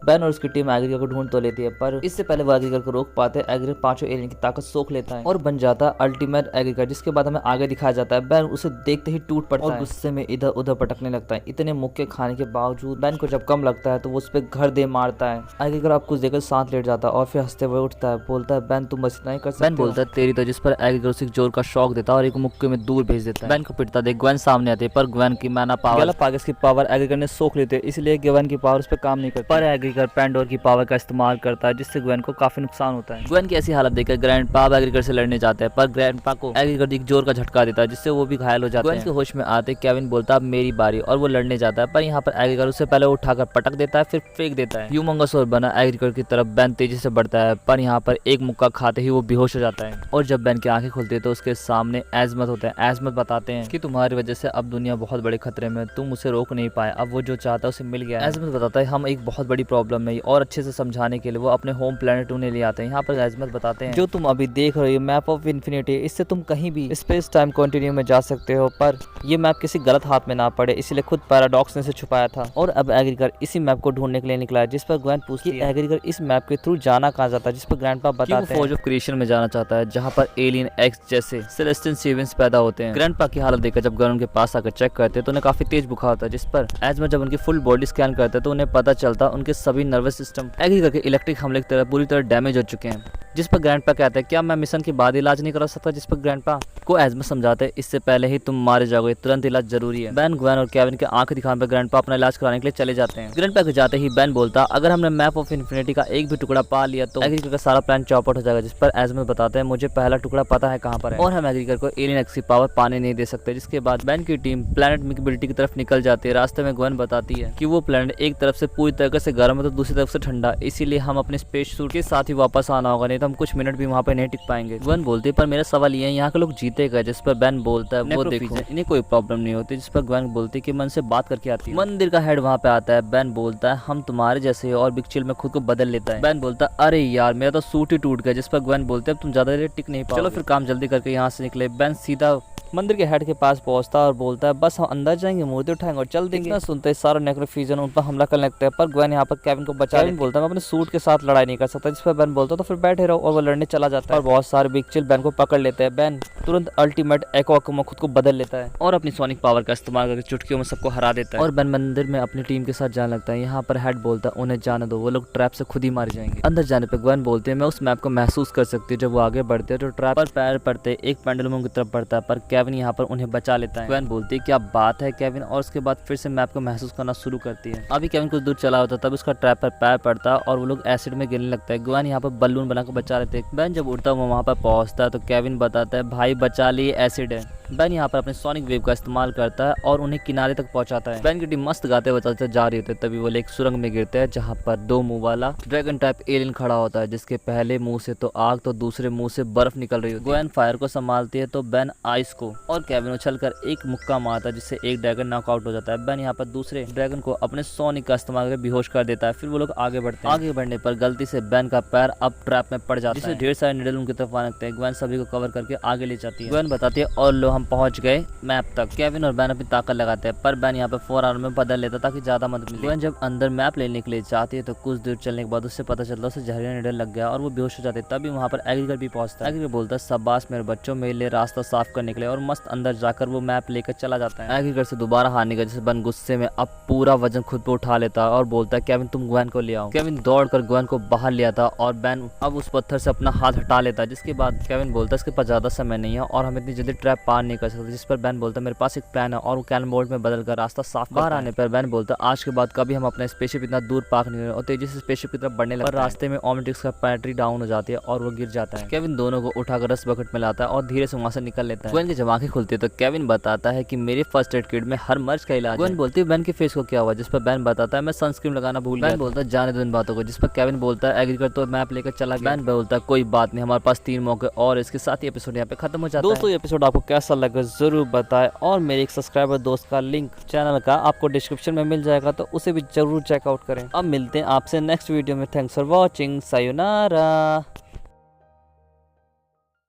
Ban और उसकी team एग्रीगर को ढूंढ तो लेती है, पर इससे पहले वो एग्रीगर को रोक पाते हैं। एग्रीगर पांचों एलियन की ताकत सोख लेता है और बन जाता है अल्टीमेट एग्रीगर, जिसके बाद हमें आगे दिखाया जाता है बैन उसे देखते ही टूट पड़ता है और गुस्से में इधर उधर पटकने लगता है। इतने मुक्के खाने के बावजूद बैन को जब कम लगता है तो वो उस पर घर दे मारता है। एग्रीगर आप कुछ देकर साथ लेट जाता है और फिर हंसते हुए उठता है, बोलता है बैन तुम बस इतना ही कर सकते हो। बैन बोलता है तेरी तो, जिस पर एग्रीगर उसे जोर का शॉक देता है और एक मुक्के में दूर भेज देता है। बैन को पिटता देख ग्वेन सामने आती है, पर ग्वेन की मैना पावर गैलापागोस की पावर एग्रीगर ने सोख लेते, इसलिए ग्वेन की पावर उस पर काम नहीं करती। पर एग्रीगर पैंडोर की पावर का इस्तेमाल करता है, जिससे ग्वेन को काफी नुकसान होता है। ग्वेन की ऐसी हालत देखकर ग्रैंडपा एग्रीगर से लड़ने जाते हैं, पर ग्रैंडपा को एग्रीगर एक जोर का झटका देता है, जिससे वो भी घायल हो जाते हैं। ग्वेन के होश में आते केविन बोलता है अब मेरी बारी, और वो लड़ने जाता है, पर यहाँ पर एग्रीगर उससे पहले उठाकर पटक देता है, फिर फेंक देता है। ह्यूमंगस और बना एग्रीगर की तरफ बैन तेजी से बढ़ता है, पर यहाँ पर एक मुक्का खाते ही वो बेहोश हो जाता है। और जब बैन की आंखें खुलती है तो उसके सामने एजमत होते हैं। एजमत बताते हैं कि तुम्हारी वजह से अब दुनिया बहुत बड़े खतरे में, तुम उसे रोक नहीं पाए, अब वो जो चाहता है उसे मिल गया। एजमत बताता है हम एक बहुत बड़ी प्रॉब्लम में, और अच्छे से समझाने के लिए वो अपने होम प्लेनेट उन्हें ले आते हैं। यहाँ पर एजमत बताते हैं जो तुम अभी देख रहे हो मैप ऑफ इन्फिनिटी, इससे तुम कहीं भी स्पेस टाइम कंटिन्यू में जा सकते हो, पर ये मैप किसी गलत हाथ में ना पड़े, इसलिए खुद पैराडॉक्स ने इसे छुपाया था। और अब एग्रीगर इसी मैप को ढूंढने के लिए निकला है, जिस पर ग्वेन पूछती है एग्रीगर इस मैप के थ्रू जाना कहाँ जाता है, जिस पर ग्रैंडपा बताते हैं फॉर्ज ऑफ क्रिएशन में जाना चाहता है, जहाँ पर एलियन एक्स जैसे सेलेस्टियन सेवियंस पैदा होते हैं। ग्रैंडपा की हालत देखकर जब ग्वेन उनके पास आकर चेक करते हैं तो उन्हें काफी तेज बुखार होता है, जिस पर एजमत जब उनकी फुल बॉडी स्कैन करते हैं तो उन्हें पता चलता उनके सभी नर्वस सिस्टम एग्रीगर के इलेक्ट्रिक हमले की तरह पूरी तरह डैमेज हो चुके हैं। जिस पर ग्रैंडपा कहते हैं क्या मैं मिशन के बाद इलाज नहीं करा सकता, जिस पर ग्रैंडपा को एजमत समझाते हैं इससे पहले ही तुम मारे जाओगे, तुरंत इलाज जरूरी है। बैन ग्वेन और केविन के आंखें दिखाने पर ग्रैंडपा अपना इलाज कराने के लिए चले जाते हैं। ग्रैंडपा के जाते ही बैन बोलता अगर हमने मैप ऑफ इन्फिनिटी का एक भी टुकड़ा पा लिया तो एग्रीगर का सारा प्लान चौपट हो जाएगा, जिस पर एजमत बताते हैं मुझे पहला टुकड़ा पता है कहां पर है और हम एग्रीगर को एलियन एक्स की पावर पाने नहीं दे सकते। जिसके बाद बैन की टीम प्लेनेट मिकेबिलिटी की तरफ निकल जाती है। रास्ते में ग्वेन बताती है कि वो प्लेनेट एक तरफ से पूरी तरह से गर्म है तो दूसरी तरफ से ठंडा, इसीलिए हम अपने स्पेस सूट के साथ ही वापस आना होगा, नहीं तो हम कुछ मिनट भी वहाँ पे नहीं टिक पाएंगे। ग्वेन बोलती है पर मेरा सवाल ये है यहाँ के लोग जीतेगा, जिस पर बैन बोलता है वो देखो इन्हें कोई प्रॉब्लम नहीं होती, जिस पर ग्वेन बोलती है कि मन से बात करके आती है। मंदिर का हेड वहाँ पे आता है। बैन बोलता है हम तुम्हारे जैसे और बिग चिल में खुद को बदल लेता है। बैन बोलता है अरे यार मेरा तो सूट ही टूट गया, जिस पर ग्वेन बोलते है तुम ज्यादा देर टिक नहीं पाओगे, चलो फिर काम जल्दी करके यहाँ से निकले। बैन सीधा मंदिर के हेड के पास पहुंचता और बोलता है बस हम अंदर जाएंगे, मूर्ति उठाएंगे और चल देंगे। सुनते ही सारा नेक्रोफिजन उन पर हमला करने लगता है, पर ग्वेन यहाँ पर केविन को बचा केविन बोलता है मैं अपने सूट के साथ लड़ाई नहीं कर सकता, जिस पर बैन बोलता है तो फिर बैठे रहो, और वो लड़ने चला जाता है और बहुत सारे बिग चिल बैन को पकड़ लेते हैं। बैन तुरंत अल्टीमेट एको में खुद को बदल लेता है और अपनी सोनिक पावर का इस्तेमाल करके चुटकियों में सबको हरा देता है और बैन मंदिर में अपनी टीम के साथ जाने लगता है। यहाँ पर हेड बोलता है उन्हें जाने दो, वो लोग ट्रैप से खुद ही मार जाएंगे। अंदर जाने पर ग्वेन बोलते हैं मैं उस मैप को महसूस कर सकती हूँ, जब वो आगे बढ़ते हैं तो ट्रैप पर पैर पड़ते एक पेंडुलम की तरफ बढ़ता है, पर केविन यहाँ पर उन्हें बचा लेता है। ग्वेन बोलती है क्या बात है केविन, और उसके बाद फिर से मैप को महसूस करना शुरू करती है। अभी केविन कुछ दूर चला होता तब उसका ट्रैप पर पैर पड़ता है और वो लोग एसिड में गिरने लगता है। ग्वेन यहाँ पर बलून बनाकर बचा लेते हैं। बैन जब उड़ता वो वहाँ पर पहुँचता है तो केविन बताता है भाई बचा लिए एसिड है। बैन यहाँ पर अपने सोनिक वेव का इस्तेमाल करता है और उन्हें किनारे तक पहुंचाता है। बैन की टीम मस्त गाते हुए चलते जा रही होती है, तभी वो एक सुरंग में गिरते हैं जहाँ पर दो मुंह वाला ड्रैगन टाइप एलियन खड़ा होता है, जिसके पहले मुंह से तो आग तो दूसरे मुंह से बर्फ निकल रही होती है। ग्वेन फायर को संभालती है तो बैन आइस को और केविन उछलकर एक मुक्का मारता है, जिससे एक ड्रैगन नॉकआउट हो जाता है। बैन यहाँ पर दूसरे ड्रैगन को अपने सोनिक का इस्तेमाल करके बेहोश कर देता है। फिर वो लोग आगे बढ़ते हैं। आगे बढ़ने पर गलती से बैन का पैर अब ट्रैप में पड़ जाता है, जिससे ढेर सारे निडल उनकी तरफ आने लगते हैं। ग्वेन सभी को कवर करके आगे ले जाती है। ग्वेन बताती है और लो हम पहुंच गए मैप तक। केविन और बैन अपनी ताकत लगाते हैं, पर बैन यहाँ पे 4 आवर में बदल लेता ताकि ज्यादा मदद मिले। ग्वेन जब अंदर मैप लेने के लिए जाती है तो कुछ दूर चलने के बाद उससे पता चलता उसे जहरीला निडल लग गया और वो बेहोश हो जाते। तभी वहाँ पर एग्रीगर भी पहुंचता है। एग्रीगर बोलता है शाबाश मेरे बच्चों, मेरे लिए रास्ता साफ करने के लिए, और मस्त अंदर जाकर वो मैप लेकर चला जाता है। एग्रीगर से दोबारा हारने का जैसे बैन गुस्से में अब पूरा वजन खुद पे उठा लेता है और बोलता है केविन तुम ग्वेन को ले आओ। केविन दौड़कर ग्वेन को बाहर ले आता और बैन अब उस पत्थर से अपना हाथ हटा लेता है। जिसके बाद केविन बोलता है इसके पास ज्यादा समय नहीं है और हम इतनी जल्दी ट्रैप पार नहीं कर सकते, जिस पर बैन बोलता है मेरे पास एक प्लान है, और वो कैनन बोल्ट में बदलकर रास्ता साफ बाहर आने पर बैन बोलता है आज के बाद कभी हम अपना स्पेसशिप इतना दूर पार्क नहीं, और तेजी से स्पेसशिप की तरफ बढ़ने लगता है। रास्ते में ओमनिट्रिक्स का बैटरी डाउन हो जाती है और वो गिर जाता है। केविन दोनों को उठाकर रस बकेट में लाता है और धीरे से वहां से निकल लेता है। ग्वेन की जब आंखें खुलती है तो केविन बताता है कि मेरे फर्स्ट एड किट में हर मर्ज का इलाज। ग्वेन बोलती है बैन के फेस को क्या हुआ, जिस पर बैन बताता है मैं सनस्क्रीन लगाना भूल गया। बैन बोलता है जाने दो इन बातों को, जिस पर केविन बोलता है एग्रीगर तो मैप लेकर चला गया। बैन बोलता है कोई बात नहीं, हमारे पास 3 मौके और। इसके साथ ही एपिसोड यहाँ पे खत्म हो जाता है। दोस्तों ये एपिसोड आपको कैसा लगा जरूर बताएं, और मेरे एक सब्सक्राइबर दोस्त का लिंक चैनल का आपको डिस्क्रिप्शन में मिल जाएगा, तो उसे भी जरूर चेकआउट करें। अब मिलते हैं आपसे नेक्स्ट वीडियो में। Thanks for watching, sayonara.